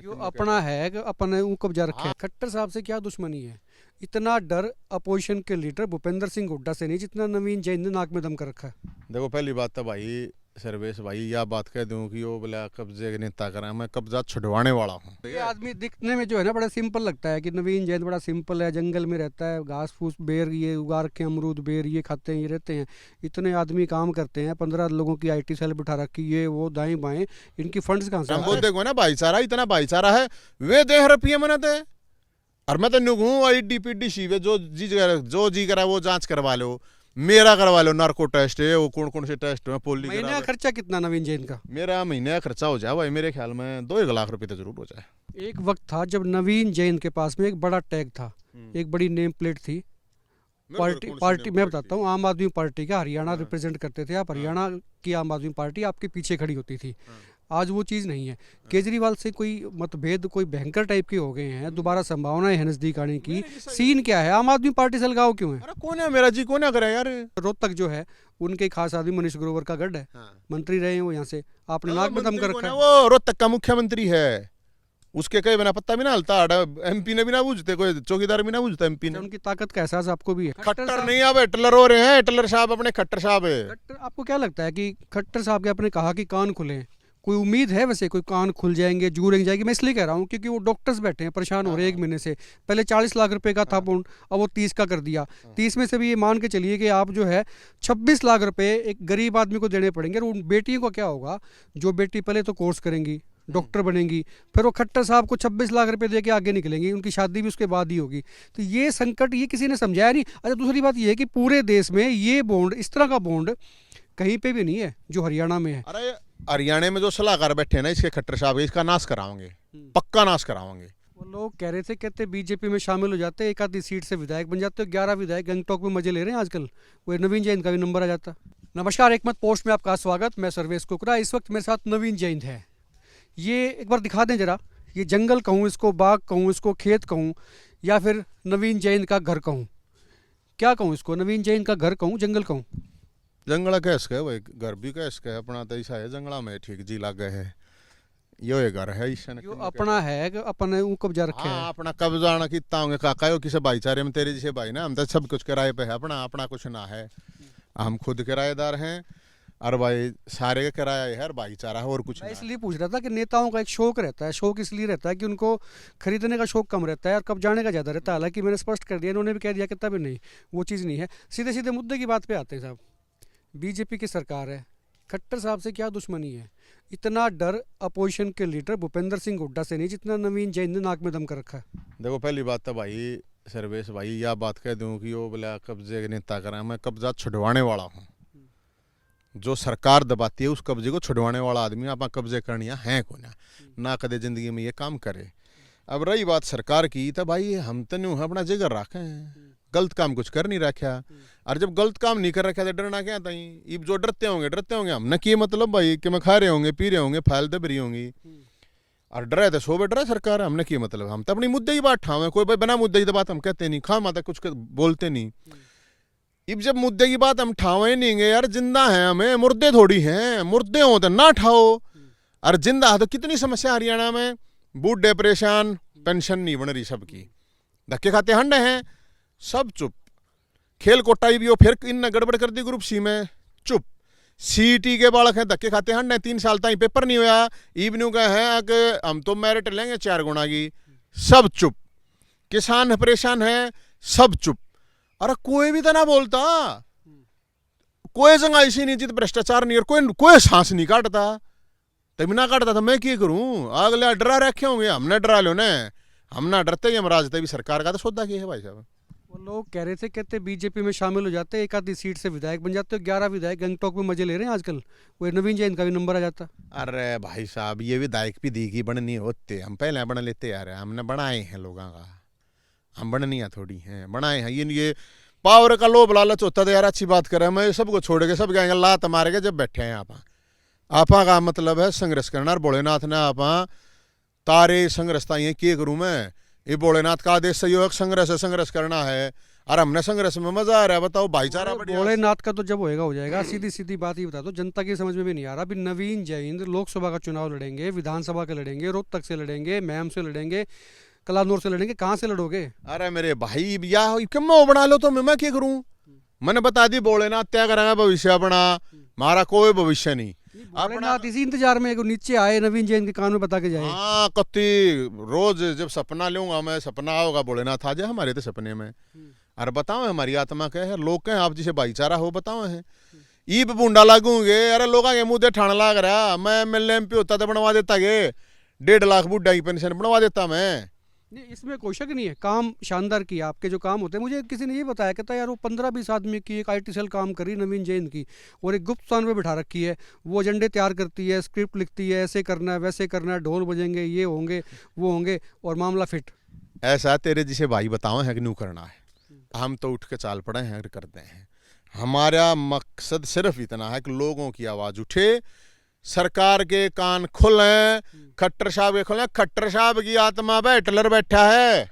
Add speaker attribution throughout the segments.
Speaker 1: जो अपना है कि अपने ऊँ कब्जा रखे है। खट्टर साहब से क्या दुश्मनी है? इतना डर अपोजिशन के लीडर भूपेंद्र सिंह हुड्डा से नहीं जितना नवीन जैन ने नाक में दम कर रखा है।
Speaker 2: देखो पहली बात तो भाई सर्वेश भाई यह बात कह दूं कि वो बोला कब्जे के नेता करा, मैं कब्जा छुड़वाने वाला हूँ।
Speaker 1: ये आदमी दिखने में जो है ना बड़ा सिंपल लगता है कि नवीन जैन बड़ा सिंपल है, जंगल में रहता है, घास फूस बेर ये उगा रखे हैं, अमरूद बेर ये खाते हैं, ये रहते हैं। इतने आदमी काम करते हैं, 15 लोगों की IT सेल बिठा रखी, ये वो दाएं बाएं, इनकी फंड्स कहाँ से?
Speaker 2: हमको देखो ना भाईचारा, इतना भाईचारा है, वे 10 रुपये मनाते हैं। और मैं तो नुगू IDPD जो जी करा वो जांच करवा लो, मेरा करवा लो, नार्को टेस्ट है, वो कौन से टेस्ट है, पोली
Speaker 1: महीने का खर्चा कितना नवीन जैन का?
Speaker 2: मेरा महीने का खर्चा हो जाए भाई मेरे ख्याल में 2-1 लाख रुपए तो जरूर हो जाए।
Speaker 1: एक वक्त था जब नवीन जैन के पास में एक बड़ा टैग था, एक बड़ी नेम प्लेट थी। पार्टी मैं बताता हूँ, आम आदमी पार्टी का हरियाणा रिप्रेजेंट करते थे आप, हरियाणा की आम आदमी पार्टी आपके पीछे खड़ी होती थी। आज वो चीज़ नहीं है। केजरीवाल से कोई मतभेद कोई भयंकर टाइप के हो गए हैं, दोबारा संभावना है नजदीक आने की। सीन क्या है? आम आदमी पार्टी से लगाव क्यों है?
Speaker 2: अरे कौन है मेरा जी, कौन करे यार?
Speaker 1: रोहतक जो है उनके खास आदमी मनीष ग्रोवर का गढ़ है, मंत्री रहे हैं वो, यहाँ से आपने नाक में दम कर रखा है।
Speaker 2: वो रोहतक का मुख्यमंत्री है, उसके कई बिना पत्ता भी ना हलता, MP ने भी ना पूछते, कोई चौकीदार भी ना पूछता MP ने।
Speaker 1: उनकी ताकत का एहसास आपको भी है?
Speaker 2: खट्टर नहीं, अब हिटलर हो रहे हैं, हिटलर साहब अपने खट्टर साहब है।
Speaker 1: आपको क्या लगता है कि खट्टर साहब के आपने कहा कि कान खुले, कोई उम्मीद है वैसे कोई कान खुल जाएंगे, जू रेंग जाएगी? मैं इसलिए कह रहा हूँ क्योंकि वो डॉक्टर्स बैठे हैं, परेशान हो रहे हैं 1 महीने से। पहले 40 लाख रुपए का था बॉन्ड, अब वो 30 का कर दिया। 30 में से भी ये मान के चलिए कि आप जो है 26 लाख रुपए एक गरीब आदमी को देने पड़ेंगे। और उन बेटियों का क्या होगा जो बेटी पहले तो कोर्स करेंगी, डॉक्टर बनेंगी, फिर वो खट्टर साहब को 26 लाख रुपए दे के आगे निकलेंगी, उनकी शादी भी उसके बाद ही होगी। तो ये संकट ये किसी ने समझाया नहीं। अच्छा, दूसरी बात ये है कि पूरे देश में ये बॉन्ड, इस तरह का बॉन्ड कहीं पे भी नहीं है जो हरियाणा में है।
Speaker 2: अरे हरियाणा में जो सलाहकार बैठे हैं ना इसके खट्टर साहब, इसका नाश कराओगे, पक्का नाश कराओगे।
Speaker 1: वो लोग कह रहे थे, कहते बीजेपी में शामिल हो जाते, एक आधी सीट से विधायक बन जाते। 11 विधायक गंगटोक में मजे ले रहे हैं आजकल, वो नवीन जैन का भी नंबर आ जाता। नमस्कार, एक मत पोस्ट में आपका स्वागत। मैं सर्वेश कुकरा, इस वक्त मेरे साथ नवीन जैन है। ये एक बार दिखा दें जरा, ये जंगल कहूँ इसको, बाग कहूँ इसको, खेत कहूँ, या फिर नवीन जैन का घर कहूँ? क्या कहूँ इसको? नवीन जैन का घर कहूँ, जंगल कहूँ?
Speaker 2: जंगला कैस का है भाई, घर भी कैस का है, अपना तो ऐसा है जंगला में ठीक जी लागे है, ये घर है
Speaker 1: यो अपना है कि अपने ऊँ कब्जा रखे है?
Speaker 2: अपना कब्जा ना कितना होंगे काका, यो किसी भाईचारे में तेरे जैसे भाई ना, हम तो सब कुछ किराए पे है, अपना अपना कुछ ना है, हम खुद किराएदार हैं। और भाई सारे का किराया है, हर भाईचारा है, और कुछ
Speaker 1: मैं इसलिए पूछ रहा था कि नेताओं का एक शौक रहता है, शौक इसलिए रहता है कि उनको खरीदने का शौक कम रहता है और कब्जाने का ज़्यादा रहता है। हालांकि मैंने स्पष्ट कर दिया, इन्होंने भी कह दिया कि तब नहीं, वो चीज़ नहीं है। सीधे सीधे मुद्दे की बात पे आते हैं साहब। बीजेपी की सरकार है, खट्टर साहब से क्या दुश्मनी है? इतना डर अपोजिशन के लीडर भूपेंद्र सिंह हुड्डा से नहीं जितना नवीन जैन ने नाक में दम कर रखा है।
Speaker 2: देखो पहली बात तो भाई सर्वेश भाई यह बात कह दूं कि वो बोला कब्जे के नेता करा, मैं कब्जा छुड़वाने वाला हूँ। जो सरकार दबाती है उस कब्जे को छुड़वाने वाला आदमी, आप कब्जे करनिया है को ना कदे जिंदगी में ये काम करे। अब रही बात सरकार की, तो भाई हम तो नहीं अपना जिगर रखे हैं, गलत काम कुछ कर नहीं रखा। और जब गलत काम नहीं कर रखा तो डरना क्या था? अब जो डरते होंगे हम न कि मतलब भाई कि मैं खा रहे होंगे, पी रहे होंगे, फाइल दब रही होंगी, और डरे तो सो डरा सरकार, हमने की मतलब? हम तो अपनी मुद्दे की बात ठावे, कोई भाई बिना मुद्दे की बात हम कहते नहीं, खा माता कुछ बोलते नहीं। अब जब मुद्दे की बात हम ठावे नहीं गए यार, जिंदा है हमें, मुर्दे थोड़ी हैं, मुर्दे हो तो ना ठाओ। और जिंदा है तो कितनी समस्या हरियाणा में, बूढ़े परेशान, पेंशन नहीं बन रही सबकी, धक्के खाते हंडे हैं, सब चुप। खेल कोटाई भी हो, फिर इन गड़बड़ कर दी ग्रुप सी में, चुप। CET के बालक हैं, धक्के खाते हंडे, 3 साल तक पेपर नहीं हुआ, इवन्यू का है कि हम तो मेरिट लेंगे 4 गुना की, सब चुप। किसान परेशान है, सब चुप। अरे कोई भी तो ना बोलता, कोई जगह ऐसी नहीं जित भ्रष्टाचार नहीं, और कोई सांस नहीं काटता, तभी ना काटता तो मैं क्या करूं? अगले डरा रखे होंगे, हमने डरा लो ना, हम ना डरते ही हम राजते भी सरकार का तो सौदा किया है भाई साहब।
Speaker 1: वो लोग कह रहे थे, कहते बीजेपी में शामिल हो जाते, एक आधी सीट से विधायक बन जाते। 11 विधायक गंगटोक में मजे ले रहे हैं आजकल, वो नवीन जैन का भी नंबर आ जाता।
Speaker 2: अरे भाई साहब, ये विधायक भी दीगी बननी होते, हम पहले बन लेते यार, हमने बनाए हैं लोगों का, हम बननिया थोड़ी हैं, बनाए हैं। ये पावर का लोभ लालच होता तो यार अच्छी बात करें, मैं सबको छोड़ के सब कहेंगे लात मारे के जब बैठे हैं आपा का मतलब है संघर्ष करना। और भोलेनाथ ने आपा तारे संघर्षता ये क्या करूँ मैं, ये भोलेनाथ का आदेश सहयोग संघर्ष करना है। और हमने संघर्ष में मजा आ रहा है, बताओ भाईचारा बढ़िया।
Speaker 1: भोलेनाथ का तो जब होएगा हो जाएगा। सीधी सीधी बात ही बता दो, जनता की समझ में भी नहीं आ रहा। अभी नवीन जैन लोकसभा का चुनाव लड़ेंगे, विधानसभा के लड़ेंगे, रोहतक से लड़ेंगे, मैम से लड़ेंगे, कलानौर से लड़ेंगे, कहाँ से लड़ोगे?
Speaker 2: अरे मेरे भाई या क्यों मैं बना लो तो मैं क्या करूं? मैंने बता दी भोलेनाथ क्या करेगा भविष्य अपना, हमारा कोई भविष्य नहीं।
Speaker 1: भोलेनाथ इसी इंतजार में कि नीचे आए नवीन जैन के कान में बता के जाए।
Speaker 2: हाँ कत्ती रोज जब सपना लूंगा मैं, सपना आओगा भोलेनाथ आ जाए हमारे तो सपने में। अरे बताओ हमारी आत्मा क्या है, लोग कहें आप जिसे भाईचारा हो बताओ है। ईब बूंडा लागूंगे, अरे लोग के मुंह दे ठाण लाग रहा, मैं MLA MP होता तो बनवा देता गे, 1.5 लाख बुढ़ा की पेंशन बनवा देता मैं।
Speaker 1: नहीं, इसमें कोई शक नहीं है, काम शानदार किया। आपके जो काम होते हैं, मुझे किसी ने ये बताया, कहता यार वो 15-20 आदमी की एक IT सेल काम करी नवीन जैन की, और एक गुप्त स्थान पे बिठा रखी है, वो एजेंडे तैयार करती है, स्क्रिप्ट लिखती है, ऐसे करना है वैसे करना है, ढोल बजेंगे, ये होंगे वो होंगे, और मामला फिट।
Speaker 2: ऐसा तेरे जिसे भाई बताओ है कि नहीं करना है, हम तो उठ के चाल पड़े हैं करते हैं। हमारा मकसद सिर्फ इतना है कि लोगों की आवाज उठे, सरकार के कान खुले, खट्टर साहब के खुले। खट्टर साहब की आत्मा पे हिटलर बैठा है,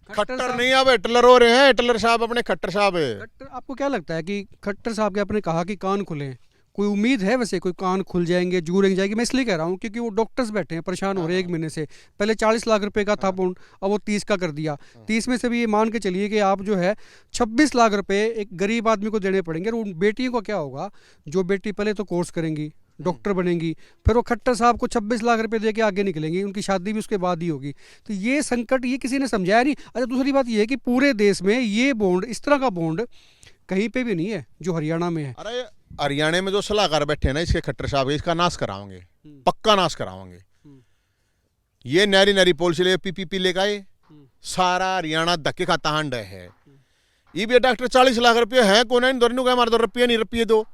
Speaker 2: खट्टर नहीं अब हिटलर हो रहे हैं। हिटलर साहब अपने खट्टर साहब है।
Speaker 1: आपको क्या लगता है कि खट्टर साहब के आपने कहा कि कान खुले हैं, कोई उम्मीद है वैसे कोई कान खुल जाएंगे, जू रेंग जाएगी? मैं इसलिए कह रहा हूँ क्योंकि वो डॉक्टर्स बैठे हैं, परेशान हो रहे हैं 1 महीने से। पहले 40 लाख रुपए का था बॉन्ड, अब वो 30 का कर दिया। 30 में से भी ये मान के चलिए कि आप जो है 26 लाख रुपए एक गरीब आदमी को देने पड़ेंगे। और उन बेटियों का क्या होगा, जो बेटी पहले तो कोर्स करेंगी, डॉक्टर बनेंगी, फिर वो खट्टर साहब को 26 लाख रुपए दे के आगे निकलेंगी, उनकी शादी भी उसके बाद ही होगी। तो ये संकट ये किसी ने समझाया नहीं। अच्छा, दूसरी बात ये है कि पूरे देश में ये बॉन्ड, इस तरह का बॉन्ड कहीं पे भी नहीं है जो हरियाणा में है।
Speaker 2: अरे हरियाणा में जो सलाहकार बैठे हैं ना इसके खट्टर साहब, इसका नाश कराओगे, पक्का नाश कराओगे। ये नारी नारी पॉलिसी ले PPP लेकर आए, सारा हरियाणा धक्के खाता हांड है। ये भी डॉक्टर 40 लाख रुपये है कौन है, हमारे तो रुपये नहीं, रुपये दो।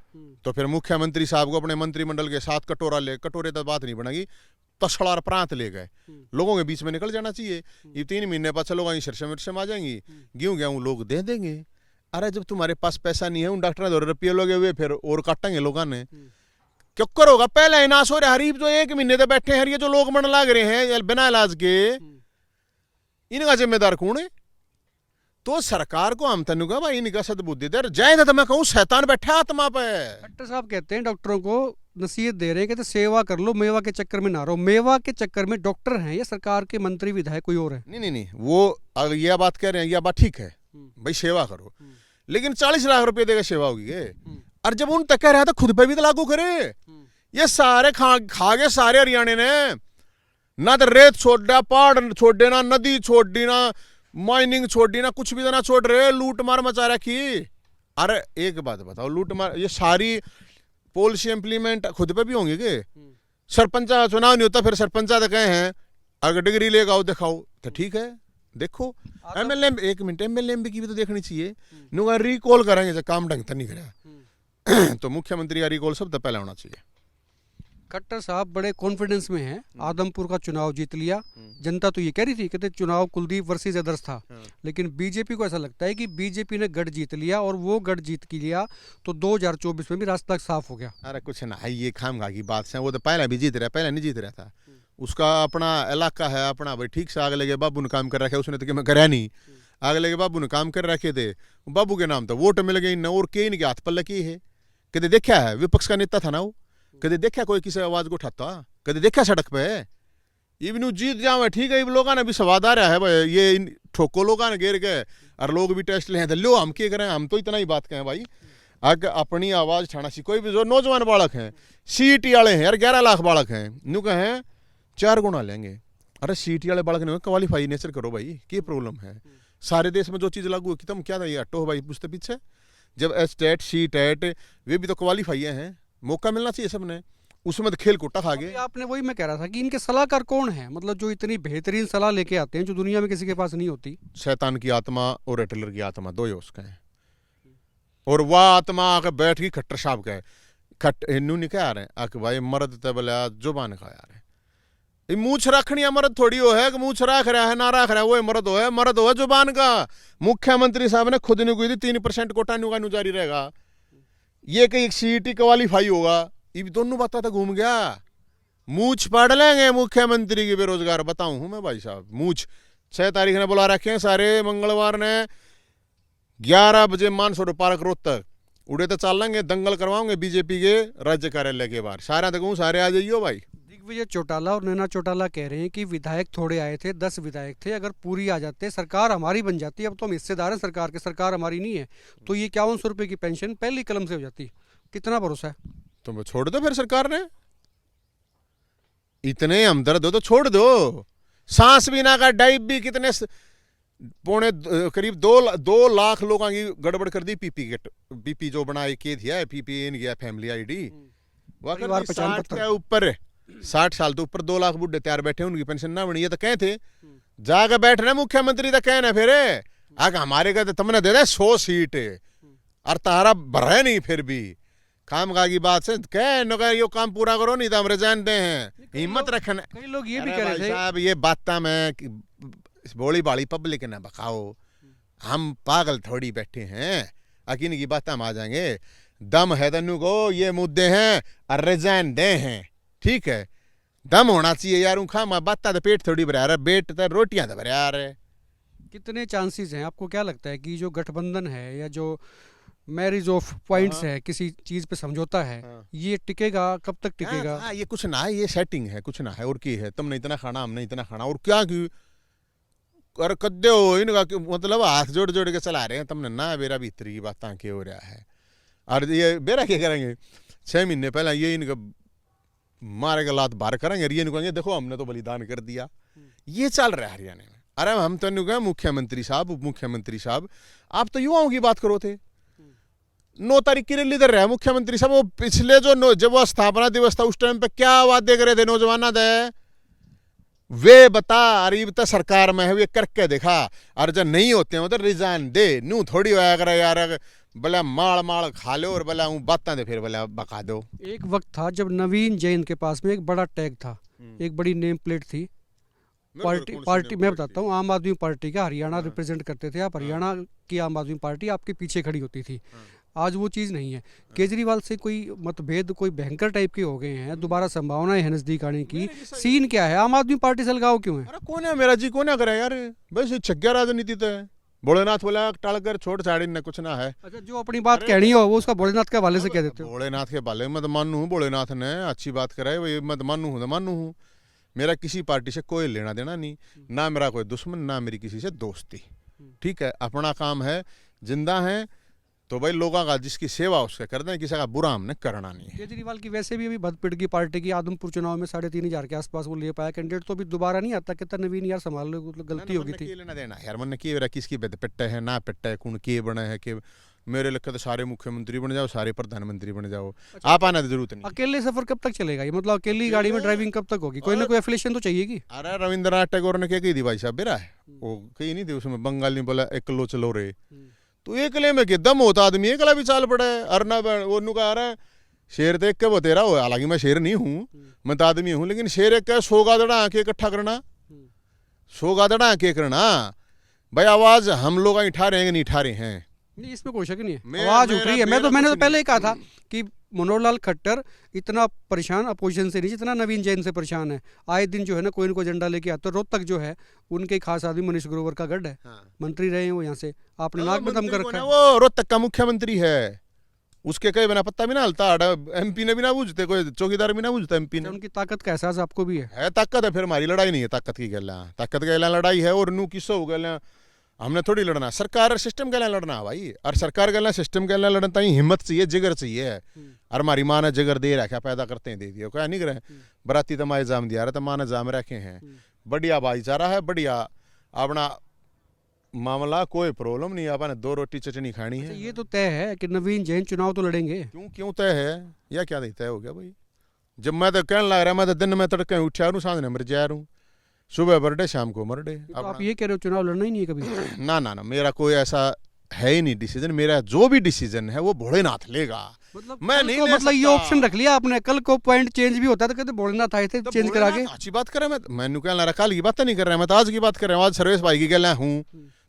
Speaker 2: तो फिर मुख्यमंत्री साहब को अपने मंत्रिमंडल के साथ कटोरा ले, कटोरे तक बात नहीं बनेगी, तसड़ा और प्रांत ले गए। लोगों के बीच में निकल जाना चाहिए। ये 3 महीने बाद चलो वहीं शर्षम वर्षम आ जाएंगी, गेहूं लोग दे देंगे। अरे जब तुम्हारे पास पैसा नहीं है, उन डॉक्टर ने रुपये लोगे हुए फिर और काटेंगे लोगों ने, क्यों करोगा? पहले ही नाश हो रहा। हरीब जो 1 महीने तक बैठे हैं, ये जो लोग मन लाग रहे हैं बिना इलाज के, इनका जिम्मेदार कौन है? तो सरकार को हम तनु का भाई इनका सद्बुद्धि दे जाए तो मैं कहूँ शैतान बैठा आत्मा पे।
Speaker 1: डॉक्टर साहब कहते हैं, डॉक्टरों को नसीहत दे रहे हैं, कहते सेवा कर लो, मेवा के चक्कर में ना रहो। मेवा के चक्कर में डॉक्टर हैं या सरकार के मंत्री विधायक कोई और है?
Speaker 2: नहीं, वो यह बात कह रहे हैं, यह बात ठीक है भाई, सेवा करो, लेकिन 40 लाख रुपए देकर सेवा होगी। और जब उन तक कह रहा था खुद पे भी तो लागू करे। ये सारे खा गए सारे हरियाणा ने, ना तो रेत छोड़ दिया, पहाड़ छोड़ देना, नदी छोड़ दी ना, माइनिंग छोड़ दी ना, कुछ भी तो ना छोड़ रहे, लूट मार मचा रखी। अरे एक बात बताओ, लूट मार ये सारी पॉलिसी इंप्लीमेंट खुद पे भी होंगे के? सरपंच चुनाव नहीं होता, फिर सरपंच तो कहे हैं अगर डिग्री लेगा आओ दिखाओ, तो ठीक है देखो। MLA 1 मिनट MLA की भी तो देखनी चाहिए। नुगा रिकॉल करेंगे जब काम ढंग से नहीं करा तो मुख्यमंत्री का रिकॉल सब तो पहले होना चाहिए।
Speaker 1: खट्टर साहब बड़े कॉन्फिडेंस में हैं, आदमपुर का चुनाव जीत लिया। जनता तो ये कह रही थी, कहते चुनाव कुलदीप वर्सेस अदर्स था, लेकिन बीजेपी को ऐसा लगता है कि बीजेपी ने गढ़ जीत लिया, और वो गढ़ जीत के लिया तो 2024 में भी रास्ता साफ हो गया।
Speaker 2: अरे कुछ ना है, ये खामखा की बात है, वो तो पहले भी जीत रहा, पहले नहीं जीत रहा था। उसका अपना इलाका है अपना, भाई ठीक से आगे लगे बाबू ने काम कर रखे, उसने तो मैं कराया नहीं, आगे लगे बाबू ने काम कर रखे थे, बाबू के नाम तो वोट मिल गई न, और के इनके हाथ पल्ले की है। कदे देखा है विपक्ष का नेता था ना वो, कदे देखा कोई किसी आवाज को उठाता, कदे देखा सड़क पे? ये भी जीत जावे ठीक है, लोगों ने भी स्वाद आ रहा है भाई, ये ठोको लोगों ने घेर गए और लोग भी टेस्ट ले लो, हम क्या करें, हम तो इतना ही बात कहें भाई। अग अपनी आवाज ठाना सी, कोई भी जो नौजवान बालक हैं, CET वाले हैं यार, 11 लाख बालक हैं, न्यू कहें 4 गुना लेंगे। अरे CET वाले बालक ने क्वालिफाई नेचर करो भाई, क्या प्रॉब्लम है? सारे देश में जो चीज लागू है तुम क्या था ये हटो भाई पूछते पीछे। जब STET CTET वे भी तो क्वालिफाई हैं, मौका मिलना चाहिए सबने, उसमें तो खेल कुट्टा खा गए।
Speaker 1: आपने वही मैं कह रहा था कि इनके सलाहकार कौन है, मतलब जो इतनी बेहतरीन सलाह लेके आते हैं जो दुनिया में किसी के पास नहीं होती।
Speaker 2: शैतान की आत्मा और हिटलर की आत्मा दो ही उसके हैं, और वह आत्मा आके बैठ गई खट्टर साहब के खट इन्नू नहीं कह रहे आके भाई मर्द तबला जुबान खा यार मूछ रखनी मर्द थोड़ी हो है कि मूछ रख रहा है ना रख रहा है वो मर्द हो है, मर्द हो है जुबान का। मुख्यमंत्री साहब ने खुद नहीं कोई 3% कोटा नु जारी रहेगा, ये कहीं CET क्वालिफाई होगा, ये भी दोनों बातें तो घूम गया। मूछ पढ़ लेंगे मुख्यमंत्री की बेरोजगार बताऊं हूं मैं भाई साहब, मूछ 6 तारीख ने बुला रखे हैं सारे मंगलवार ने 11 बजे मानसरोवर पार्क रोहतक उड़े तो चल लेंगे, दंगल करवाओगे बीजेपी के राज्य कार्यालय के बाहर, सारे तक सारे आ जाइयो भाई।
Speaker 1: दिग्विजय चौटाला और नैना चौटाला कह रहे हैं कि विधायक थोड़े आए थे, 10 विधायक थे, अगर पूरी आ जाते सरकार हमारी बन जाती, अब तो हम हिस्सेदार हैं सरकार के, सरकार हमारी नहीं है, तो ये 5100 रुपये की पेंशन पहली कलम से हो जाती। कितना भरोसा है?
Speaker 2: तुम छोड़ दो फिर सरकार ने, इतने हमदर्द हो तो छोड़ दो। सांस भी ना का डाइव भी कितने पौने करीब 2 लाख लोगों की गड़बड़ कर दी। पीपी किट, पीपी जो बनाए के दिया पीपी इन गया फैमिली आईडी, वह कर दी 60 के ऊपर, 60 साल तो ऊपर 2 लाख बुढ़े तैयार बैठे, उनकी पेंशन ना बनी। ये तो कहे थे जाकर बैठना मुख्यमंत्री तो कहना फिर आगे हमारे का तुमने दे दे 100 सीट और तारा भरे नहीं, फिर भी काम का की बात से कह यो काम पूरा करो नहीं तो हम रिजाइन दे हैं, हिम्मत रखना।
Speaker 1: कई लोग ये भी कह रहे थे
Speaker 2: साहब ये बात में बोली बाली पब्लिक ने बखाओ, हम पागल थोड़ी बैठे हैं, अकीन की बात हम आ जाएंगे। दम है तनु को ये मुद्दे हैं और रिजाइन दे हैं, ठीक है, दम होना चाहिए यार। खामा बात तो पेट थोड़ी भरा रहा, बेट तो रोटियां तो भरा रहे।
Speaker 1: कितने चांसेस हैं, आपको क्या लगता है कि जो गठबंधन है या जो मैरिज ऑफ पॉइंट्स है, किसी चीज पे समझौता है, ये टिकेगा? कब तक टिकेगा?
Speaker 2: ये कुछ ना है, ये सेटिंग है, कुछ ना है और की है। तुमने इतना खाना, हमने इतना खाना, और क्या की और कद्दे हो इनका मतलब हाथ जोड़ जोड़ के चला रहे हैं। तुमने ना बेरा भीतर की बात के हो रहा है, और ये बेरा क्या करेंगे 6 महीने पहले ये इनका मारे का लात बार करेंगे, ये कहेंगे देखो हमने तो बलिदान कर दिया। ये चल रहा है हरियाणा में। अरे हम तो कहें मुख्यमंत्री साहब, उप मुख्यमंत्री साहब, आप तो युवाओं की बात करो थे। 9 तारीख की रैली इधर रहे मुख्यमंत्री साहब, वो पिछले जो जब वो स्थापना दिवस था उस टाइम पे क्या वादे करे थे नौजवाना दे, वे बता। अरे तो सरकार में है, वे करके दिखा, और जब नहीं होते हैं तो रिजाइन दे। नू थोड़ी होया करे यार भला माल माल खा लो और भला बातें दे फिर भला बका दो।
Speaker 1: एक वक्त था जब नवीन जैन के पास में एक बड़ा टैग था, एक बड़ी नेम प्लेट थी, पार्टी मैं बताता हूँ, आम आदमी पार्टी का हरियाणा रिप्रेजेंट करते थे आप, हरियाणा की आम आदमी पार्टी आपके पीछे खड़ी होती थी। आज वो चीज़ नहीं है। केजरीवाल से कोई मतभेद कोई भयंकर टाइप के हो गए हैं, दोबारा संभावनाएं है नजदीक आने की, सीन क्या है? आम आदमी पार्टी से लगाव क्यों है?
Speaker 2: अरे कौन है मेरा जी, कौन करे यार, बस छग्या राजनीति तो है। भोलेनाथ बोला टालकर छोड़ छाड़ी न कुछ ना है।
Speaker 1: अच्छा, जो अपनी बात कहनी हो वो उसका भोलेनाथ के हवाले से कह देते हो।
Speaker 2: भोलेनाथ के बाले मत मानू हूँ, भोलेनाथ ने अच्छी बात कराए वही मत मानू हूँ, तो मानू हूँ। मेरा किसी पार्टी से कोई लेना देना नहीं, ना मेरा कोई दुश्मन, ना मेरी किसी से दोस्ती, ठीक है। अपना काम है, जिंदा है तो भाई लोगों का जिसकी सेवा उसके कर दें, किसी का बुरा हमने करना नहीं है।
Speaker 1: केजरीवाल की वैसे भी अभी भदपिड़ की पार्टी की आदमपुर चुनाव में 3500 के आसपास वो ले पाया कैंडिडेट, तो अभी दोबारा नहीं आता। कितना नवीन यार संभाल लो, गलती होगी थी।
Speaker 2: लेना देना यार मन की मेरा किसकी पिट्टे है ना पिट्टे कौन के बने है कि मेरे लिखे तो सारे मुख्यमंत्री बन जाओ, सारे प्रधानमंत्री बन जाओ। अच्छा, आप आना तो जरूरत नहीं।
Speaker 1: अकेले सफर कब तक चलेगा ये, मतलब अकेली गाड़ी में ड्राइविंग कब तक होगी? कोई ना कोई एफिलिएशन तो चाहिए कि।
Speaker 2: अरे रविंद्रनाथ टैगोर ने क्या कही थी भाई साहब, बेरा है वो कही नहीं थी उसमें, बंगाली बोला एकलो चलो रे, तो एकले में के दम होता आदमी एकला भी चाल पड़ा है। अरना वो कह रहा है शेर देख के वो तेरा हो, हालांकि मैं शेर नहीं हूँ, मैं तो आदमी हूँ, लेकिन शेर एक 100 गादड़ा आके इकट्ठा करना, 100 गादड़ा आके करना भाई। आवाज हम लोग ठा रहे हैं नहीं ठा रहे हैं,
Speaker 1: नहीं इसमें कोई शक नहीं है, आवाज उठ रही है। मैंने तो पहले ही कहा था कि मनोहर लाल खट्टर इतना परेशान अपोजिशन से नहीं जितना नवीन जैन से परेशान है। आए दिन जो है ना कोई न कोई एजेंडा लेके आता है। रोहतक जो है उनके खास आदमी मनीष ग्रोवर का गढ़ है, मंत्री रहे हैं वो, यहाँ से आपने नाक में दम कर रखा है।
Speaker 2: वो रोहतक का मुख्यमंत्री है, उसके कई बिना पत्ता भी ना हलता, एमपी ने भी ना बूझते, कोई चौकीदार भी ना बूझता एमपी ने।
Speaker 1: उनकी ताकत का एहसास आपको भी है
Speaker 2: ताकत है, फिर हमारी लड़ाई नहीं है ताकत की गल, ताकत की लड़ाई है। और नू किस्सो हो गया, हमने थोड़ी लड़ना, सरकार सिस्टम के लिए लड़ना भाई, और सरकार के लिए सिस्टम के लिए लड़ना ही हिम्मत चाहिए, जिगर चाहिए। और हमारी माँ ने जिगर दे रखा, पैदा करते हैं दे दिया, क्या नहीं करे। बराती तो माए जाम दिया रहा, तो माँ ने जाम रखे हैं, बढ़िया भाईचारा है, बढ़िया अपना मामला, कोई प्रॉब्लम नहीं। आपने 2 रोटी चटनी खानी है।
Speaker 1: ये तो तय है कि नवीन जैन चुनाव तो लड़ेंगे।
Speaker 2: क्यों तय है या क्या तय हो गया भाई? जब मैं तो कहने लग रहा, मैं तो दिन में तड़के उठा रू, सांझ मर जा रू, सुबह बर्थडे शाम को मरडे।
Speaker 1: तो आप ये कह रहे हो चुनाव लड़ना ही नहीं है कभी?
Speaker 2: ना ना ना, मेरा कोई ऐसा है ही नहीं डिसीजन। मेरा जो भी डिसीजन है वो भोलेनाथ लेगा,
Speaker 1: मतलब
Speaker 2: मैं नहीं ले
Speaker 1: मतलब ये ऑप्शन रख लिया आपने, कल को पॉइंट चेंज भी होता है तो कहते भोलेनाथ आए थे, चेंज करा के।
Speaker 2: अच्छी बात कर रहा मैं कहने लगा कल की बात नहीं कर रहा, मैं तो आज की बात कर रहा हूँ। आज सर्वेश भाई की गल हूँ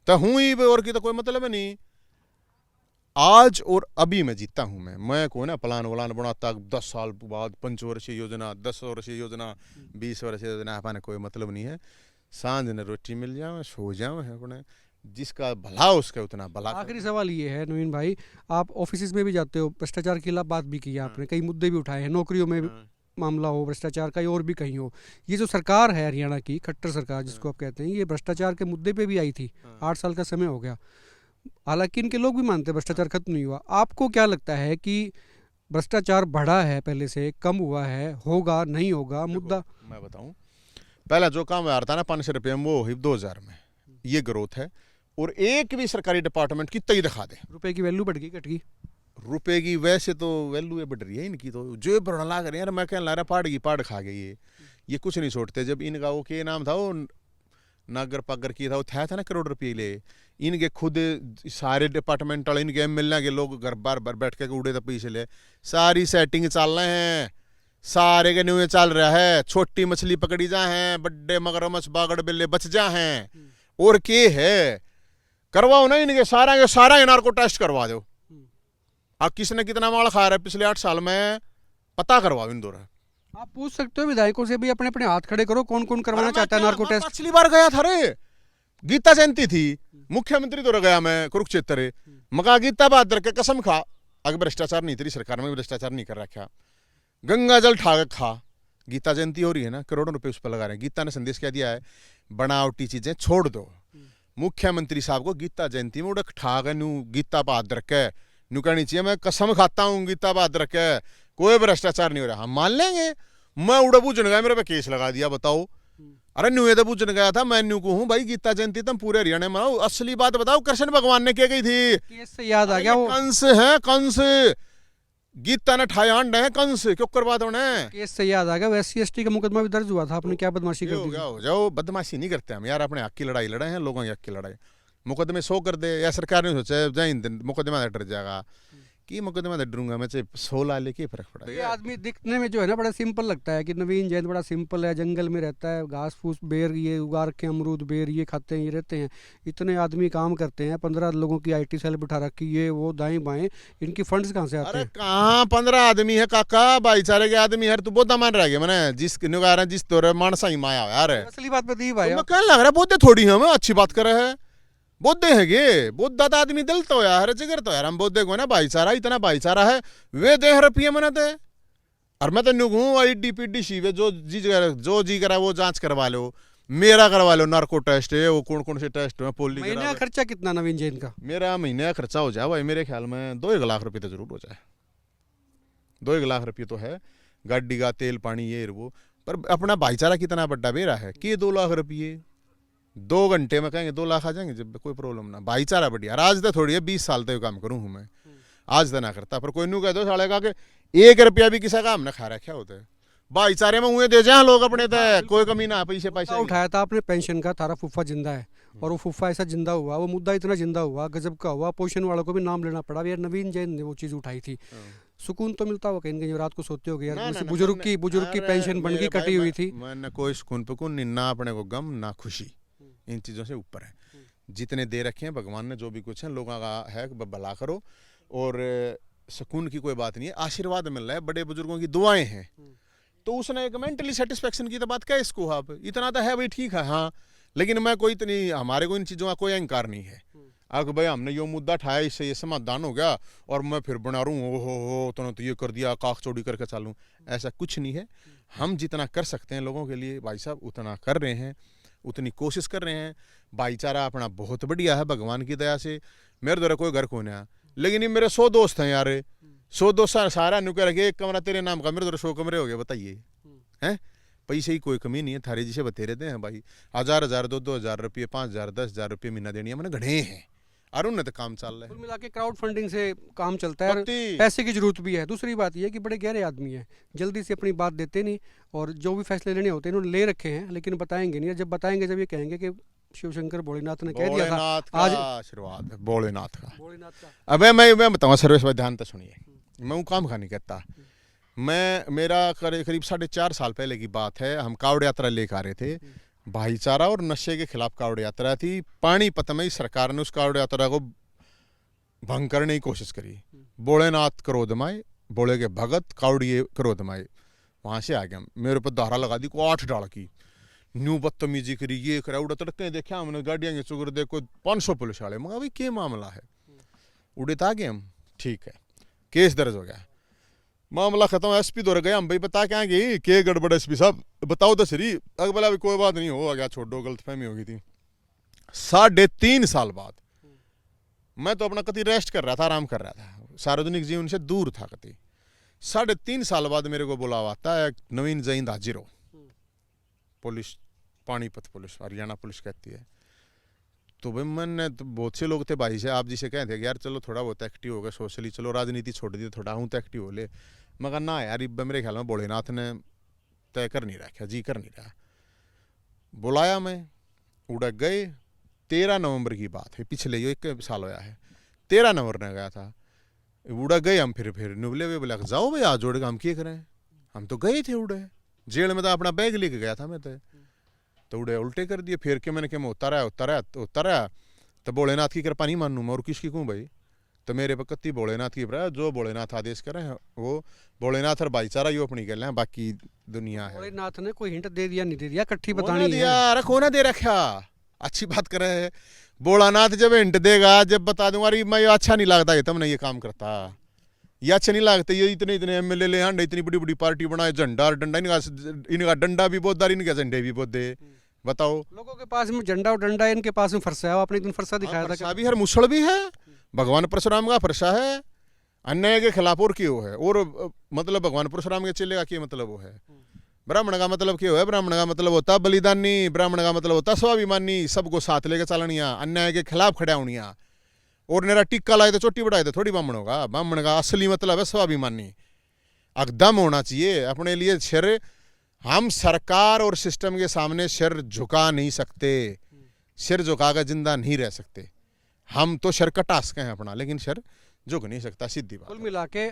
Speaker 2: तो हूँ ही, और की तो कोई मतलब है नहीं। आज और अभी मैं जीता हूँ, मैं कोई ना प्लान वलान बनाता 10 साल बाद 5 वर्षीय योजना, 10 वर्षीय योजना, 20 वर्षीय योजना, अपने कोई मतलब नहीं है। सांझ ने रोटी मिल जाओ, सो जाओ है अपने, जिसका भला हो उसका उतना भला
Speaker 1: आखिरी सवाल ये है नवीन भाई, आप ऑफिस में भी जाते हो, भ्रष्टाचार के खिलाफ बात भी की है आपने, कई मुद्दे भी उठाए हैं, नौकरियों में मामला हो भ्रष्टाचार का, और भी कहीं हो। ये जो सरकार है हरियाणा की खट्टर सरकार जिसको आप कहते हैं, ये भ्रष्टाचार के मुद्दे पे भी आई थी, 8 साल का समय हो गया, हालांकि इनके लोग भी मानते हैं भ्रष्टाचार खत्म नहीं हुआ। आपको क्या लगता है कि भ्रष्टाचार बढ़ा है, पहले से कम हुआ है, होगा नहीं होगा मुद्दा?
Speaker 2: मैं बताऊं, पहला जो काम आ रहा था ना 500 रुपये में, वो 2000 में, ये ग्रोथ है। और एक भी सरकारी डिपार्टमेंट की तय दिखा दे,
Speaker 1: रुपए की वैल्यू बढ़ गई घट गई?
Speaker 2: रुपए की वैसे तो वैल्यू बढ़ रही है इनकी, तो जो बढ़ने लग रही है यार, मैं कहने लग रहा पहाड़ की पहाड़ खा गई ये कुछ नहीं छोड़ते। जब इनका वो के नाम था, वो नागर पागर की था, वो था ना करोड़ रुपये ले, इनके खुद सारे डिपार्टमेंट वाले, इनके एमएलए के लोग घर बार बार बैठ के उड़े तो पैसे ले, सारी सेटिंग चल रहे हैं, सारे के न्यू चल रहा है। छोटी मछली पकड़ी जा है, बड़े मगरमच्छ बागड़ बिल्ले बच जा हैं, और के है करवाओ ना इनके सारा नार्को टेस्ट करवा दो। अब किसने कितना माल खाया है पिछले 8 साल में, पता करवाओ इन दोनों।
Speaker 1: आप पूछ सकते हो विधायकों से भी, अपने अपने हाथ खड़े करो, कौन कौन करवाना चाहता है नार्को टेस्ट।
Speaker 2: पिछली बार गया था रे, गीता जयंती थी, मुख्यमंत्री तो गया मैं कुरुक्षेत्र, मका गीता बहादुर के कसम खा, अगर भ्रष्टाचार नहीं, तेरी सरकार में भ्रष्टाचार नहीं कर रखा, गंगा जल ठा खा। गीता जयंती हो रही है ना, करोड़ों रुपए उस पर लगा रहे हैं। गीता ने संदेश क्या दिया है, बनावटी चीजें छोड़ दो। मुख्यमंत्री साहब को गीता जयंती में उड़क ठा गए, न्यू गीता बहादुर के न्यू कहनी चाहिए, मैं कसम खाता हूँ गीता बहादुर के कोई भ्रष्टाचार नहीं हो रहा। हम मान लेंगे, मैं उड़ा बूझन गया, मेरे पे केस लगा दिया, बताओ। अरे न्यू तो बूझन गया था, मैं न्यू को हूँ भाई, गीता जयंती तुम पूरे हरियाणा में मनाओ। असली बात बताओ, कृष्ण भगवान ने क्या कही थी?
Speaker 1: केस से याद आ गया, वो
Speaker 2: कंस है, कंस गीता ने ठाए अंड है, कंस क्यों करवा दो?
Speaker 1: केस से याद आ गया, SC ST का मुकदमा भी दर्ज हुआ था, आपने क्या बदमाशी कर दी?
Speaker 2: हो जाओ, बदमाशी नहीं करते हम यार, अपने हक की लड़ाई लड़े हैं, लोगों के हक की लड़ाई। मुकदमे 100 कर दे, या सरकार ने सोचा जय हिंद मुकदमा डर जाएगा कि मुकदमा डरूंगा मैं, चाहे 100 ला लेके फर्क पड़ा।
Speaker 1: ये आदमी दिखने में जो है ना बड़ा सिंपल लगता है कि नवीन जैन बड़ा सिंपल है, जंगल में रहता है, घास फूस बेर ये उगा रखे हैं, अमरूद बेर ये खाते हैं, ये रहते हैं। इतने आदमी काम करते हैं, 15 लोगों की IT सेल बिठा रखी, ये वो दाएं बाएं, इनकी फंड्स कहाँ से आते हैं?
Speaker 2: कहाँ 15 आदमी है काका, भाईचारे के आदमी है, तू बोधा मान रह गया मैंने, जिस तोरे मानसा ही माया यार।
Speaker 1: असली बात बता दी भाई,
Speaker 2: कहने लग रहा बोधे थोड़ी हम अच्छी बात कर रहे हैं, बोधे है गे, बोधा तो आदमी दिल तो यार, हर जगह तो यार, हम बोधे को ना भाईचारा, इतना भाईचारा है, वे 10 रुपये मनाते। और मैं तो न्यू हूँ IDPD शीवे, जो जी करा वो जांच करवा लो, मेरा करवा लो नार्को टेस्ट है, वो कौन कौन से टेस्ट है, पोली
Speaker 1: महीने का खर्चा कितना नवीन जैन का?
Speaker 2: मेरा महीने का खर्चा हो जाए भाई, मेरे ख्याल में 2-1 लाख रुपये तो जरूर हो जाए। 2-1 लाख रुपये तो है, गाड़ी का तेल पानी ये वो, पर अपना भाईचारा कितना बड़ा बेरा है कि 2 लाख रुपये 2 घंटे में कहेंगे 2 लाख आ जाएंगे, जब कोई प्रॉब्लम ना। भाईचारा बढ़िया, आज तो थोड़ी है, 20 साल तक काम करूँ हूँ मैं, आज तो ना करता, पर कोई नू कह दो साले का कि 1 रुपया भी किसी का हमने खा रखा होता है, भाईचारे में हुए दे जाए लोग अपने तय, कोई कमी ना, पैसे
Speaker 1: उठाया था आपने पेंशन का, थारा फूफा जिंदा है, और वो फूफा ऐसा जिंदा हुआ, वो मुद्दा इतना जिंदा हुआ, गजब का हुआ, पोषण वालों को भी नाम लेना पड़ा। यार नवीन जैन ने वो चीज़ उठाई थी, सुकून तो मिलता होगा कहीं कहीं, रात को सोते हो यार, जैसे बुजुर्ग की पेंशन बन गई, कटी हुई थी।
Speaker 2: मैंने कोई सुकून पकून ना, अपने को गम ना खुशी, इन चीज़ों से ऊपर है। जितने दे रखे हैं भगवान ने, जो भी कुछ है लोगों का है, भला करो, और सुकून की कोई बात नहीं है, आशीर्वाद मिल रहा है, बड़े बुजुर्गों की दुआएं हैं, तो उसने एक मेंटली सेटिस्फेक्शन की तो बात क्या है इसको, आप इतना तो है भाई, ठीक है हाँ, लेकिन मैं कोई इतनी, हमारे को इन चीज़ों का कोई अहंकार नहीं है। अगर भाई हमने यो मुद्दा उठाया, इससे ये समाधान हो गया, और मैं फिर बना रू हो तो ये कर दिया, काख चौड़ी करके चालूँ, ऐसा कुछ नहीं है। हम जितना कर सकते हैं लोगों के लिए भाई साहब, उतना कर रहे हैं, उतनी कोशिश कर रहे हैं। भाईचारा अपना बहुत बढ़िया है, भगवान की दया से। मेरे द्वारा कोई घर को नहीं, लेकिन ये मेरे 100 दोस्त हैं यार, 100 दोस्त सारा नुके रखे, एक कमरा तेरे नाम का, मेरे द्वारा 100 कमरे हो गए, बताइए हैं? पैसे ही कोई कमी नहीं है, थारे जिसे बतेरे देते हैं भाई, 1000 2,000 रुपये, 5,000 10,000 रुपये महीना देनी है, मैंने घड़े हैं, और उन्हें तो काम चल रहा है।
Speaker 1: कुल मिला के क्राउड फंडिंग से काम चलता है, पैसे की जरूरत भी है। दूसरी बात यह है कि बड़े गहरे आदमी हैं, जल्दी से अपनी बात देते नहीं, और जो भी फैसले लेने होते हैं इन्होंने ले रखे हैं, लेकिन बताएंगे नहीं। जब बताएंगे, जब ये कहेंगे कि शिवशंकर भोलेनाथ ने कह दिया था,
Speaker 2: आज आशीर्वाद है भोलेनाथ का। अबे मैं बताऊंगा सर्वेश भाई, ध्यान तो सुनिए, मैं वो काम नहीं कहता, मेरा करीब 4.5 साल पहले की बात है, हम कावड़ यात्रा लेकर आ रहे थे, भाईचारा और नशे के खिलाफ कावड़ यात्रा थी। पानीपत में ही सरकार ने उस कावड़ यात्रा को भंग करने की कोशिश करी। भोलेनाथ क्रोधमाए, भोले के भगत कावड़िए क्रोधमाए, वहाँ से आ गया, मेरे ऊपर धारा लगा दी को 8 डाल की, न्यू बदतमीजी करी, ये करा उड़ा तड़के देखा हमने गाड़ियां ये चुगर देखो 500 पुलिस वाले। मगर भाई क्या मामला है, उड़े था कि हम ठीक है, केस दर्ज हो गया, मामला खत्म। एसपी दौर गया, हम भाई बता क्या गई के गड़बड़ एसपी साहब बताओ तो सही। अगर बोला कोई बात नहीं, हो गया छोड़ो, गलतफहमी हो गई थी। 3.5 साल बाद मैं तो अपना कति रेस्ट कर रहा था, आराम कर रहा था, सार्वजनिक जीवन से दूर था कति। 3.5 साल बाद मेरे को बुलावा आता है, नवीन जईंद हाजिर हो। Police Panipat police, Haryana police कहती है। तो भाई मैंने तो बहुत से लोग थे भाई से, आप जिसे कहते हैं यार चलो थोड़ा बहुत एक्टिव हो गए सोशली, चलो राजनीति छोड़ दी, थोड़ा हूँ तो एक्टिव हो ले। मगर ना यार, इब मेरे ख्याल में भोलेनाथ ने तय कर नहीं रखा, जी कर नहीं रहा। बुलाया मैं, उड़ा गए। 13 नवंबर की बात है, पिछले यो 1 साल होया है, 13 नवंबर ने गया था। उड़ा गए हम, फिर नुबले हुए बोला जाओ भाई आज जोड़ेगा, हम क्या करें, हम तो गए थे। उड़े जेल में तो अपना बैग लेके गया था मैं तो उड़े उल्टे कर दिए। फिर के मैंने क्या मैं उतारा तो भोलेनाथ की कृपा नहीं मानूँ मैं, और किसकी कहूँ भाई। तो मेरे पे कत्ती भोलेनाथ की कृपा, जो भोलेनाथ आदेश करें वो भोलेनाथ और भाईचारा यो अपनी गल है, बाकी दुनिया है।
Speaker 1: भोलेनाथ ने कोई हिंट दे दिया नहीं दे दिया, इकट्ठी
Speaker 2: कौन
Speaker 1: बतानी
Speaker 2: दिया,
Speaker 1: है।
Speaker 2: अरे कौन दे रखा, अच्छी बात कर रहे हैं। भोलानाथ जब हिंट देगा, जब बता दूंगा, अरे मैं अच्छा नहीं लगता ये तुमने ये काम करता, ये अच्छा नहीं लगता, ये इतने इतने एमएलए ले आंडे, इतनी बड़ी बड़ी पार्टी बनाए, झंडा और डंडा, इनका डंडा भी बहुत, इनके झंडे भी बहुत दे। बताओ,
Speaker 1: लोगों के पास में झंडा और डंडा है, इनके पास में फरसा है। आपने एक दिन फरसा दिखाया था
Speaker 2: फरसा भी है, मुसड़ भी है, भगवान परशुराम का फरसा है, अन्याय के खिलाफ और क्यों है। और मतलब भगवान परशुराम के चलेगा क्या मतलब वो है। ब्राह्मण का मतलब क्या है, ब्राह्मण का मतलब होता बलिदानी, ब्राह्मण का मतलब होता स्वाभिमानी, सबको साथ लेके चलनिया, अन्याय के खिलाफ खड़ा होनिया। और मेरा टिक्का लाए तो चोटी बढ़ाए तो थोड़ी ब्राह्मण होगा। ब्राह्मण का असली मतलब है स्वाभिमानी, एकदम होना चाहिए अपने लिए। सिर हम सरकार और सिस्टम के सामने सिर झुका नहीं सकते, सिर झुकाकर जिंदा नहीं रह सकते। हम तो सिर कटा सके हैं अपना, लेकिन सिर झुक नहीं सकता, सीधी बात।
Speaker 1: कुल मिला के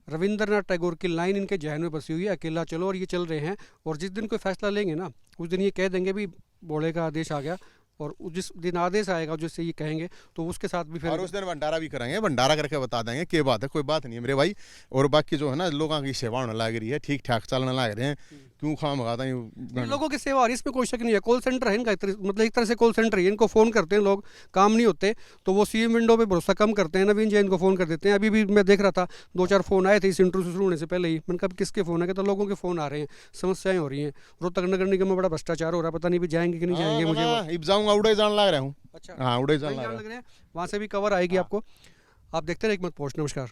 Speaker 1: रविंद्रनाथ टैगोर की लाइन इनके जहन में बसी हुई है, अकेला चलो, और ये चल रहे हैं। और जिस दिन कोई फैसला लेंगे ना, उस दिन ये कह देंगे भी भोले का आदेश आ गया, और जिस दिन आदेश आएगा जिससे ये कहेंगे तो उसके साथ भी फिर,
Speaker 2: और उस दिन भंडारा भी करेंगे, भंडारा करके बता देंगे क्या बात है, कोई बात नहीं है मेरे भाई। और बाकी जो है ना, लोगों की सेवा होने लग रही है, ठीक ठाक चलने लग रहे हैं, क्यों खाम खाता है
Speaker 1: लोगों की सेवा आ रही है, इसमें कोई शक नहीं है। कॉल सेंटर है इनका, मतलब एक तरह से कॉल सेंटर है। इनको फ़ोन करते हैं लोग, काम नहीं होते तो वो सीएम विंडो पे भरोसा कम करते हैं, नवीन जैन को फ़ोन कर देते हैं। अभी भी मैं देख रहा था 2-4 फ़ोन आए थे इस इंटरव्यू शुरू होने से पहले ही। मैंने कहा किसके फ़ोन है, तो लोगों के फ़ोन आ रहे हैं, समस्याएं हो रही हैं। रोहतक नगर निगम में बड़ा भ्रष्टाचार हो रहा है, पता नहीं भी जाएंगे कि नहीं जाएंगे। मुझे
Speaker 2: जाऊंगा, उड़े जान लग रहा हूँ।
Speaker 1: अच्छा,
Speaker 2: हाँ, उड़े जान लग
Speaker 1: लग
Speaker 2: रहा
Speaker 1: रहे हैं, वहाँ से भी कवर आएगी आपको। आप देखते रहे एक मत पोस्ट। नमस्कार।